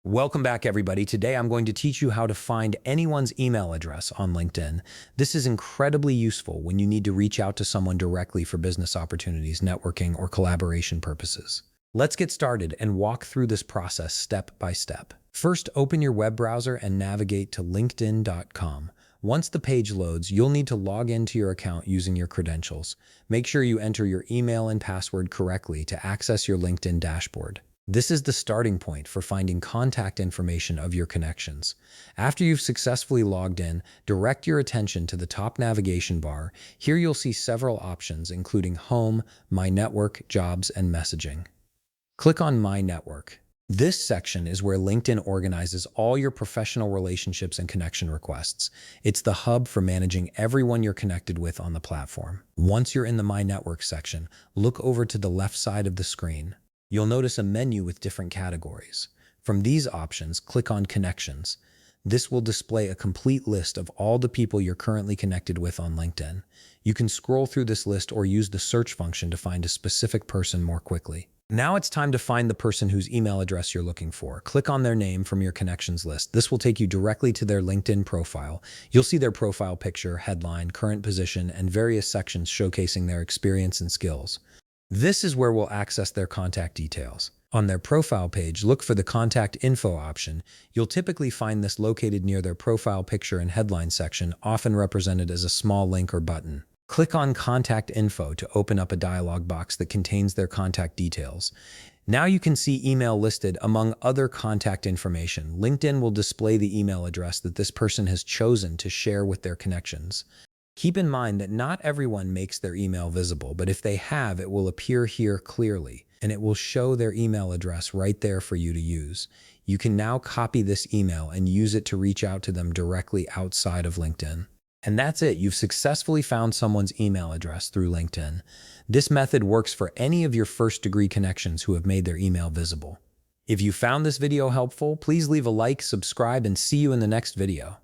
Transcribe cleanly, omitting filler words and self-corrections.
Welcome back, everybody. Today, I'm going to teach you how to find anyone's email address on LinkedIn. This is incredibly useful when you need to reach out to someone directly for business opportunities, networking, or collaboration purposes. Let's get started and walk through this process step by step. First, open your web browser and navigate to linkedin.com. Once the page loads, you'll need to log into your account using your credentials. Make sure you enter your email and password correctly to access your LinkedIn dashboard. This is the starting point for finding contact information of your connections. After you've successfully logged in, direct your attention to the top navigation bar. Here you'll see several options, including Home, My Network, Jobs, and Messaging. Click on My Network. This section is where LinkedIn organizes all your professional relationships and connection requests. It's the hub for managing everyone you're connected with on the platform. Once you're in the My Network section, look over to the left side of the screen. You'll notice a menu with different categories. From these options, click on Connections. This will display a complete list of all the people you're currently connected with on LinkedIn. You can scroll through this list or use the search function to find a specific person more quickly. Now it's time to find the person whose email address you're looking for. Click on their name from your connections list. This will take you directly to their LinkedIn profile. You'll see their profile picture, headline, current position, and various sections showcasing their experience and skills. This is where we'll access their contact details. On their profile page, look for the Contact Info option. You'll typically find this located near their profile picture and headline section, often represented as a small link or button. Click on Contact Info to open up a dialog box that contains their contact details. Now you can see email listed among other contact information. LinkedIn will display the email address that this person has chosen to share with their connections. Keep in mind that not everyone makes their email visible, but if they have, it will appear here clearly, and it will show their email address right there for you to use. You can now copy this email and use it to reach out to them directly outside of LinkedIn. And that's it. You've successfully found someone's email address through LinkedIn. This method works for any of your first-degree connections who have made their email visible. If you found this video helpful, please leave a like, subscribe, and see you in the next video.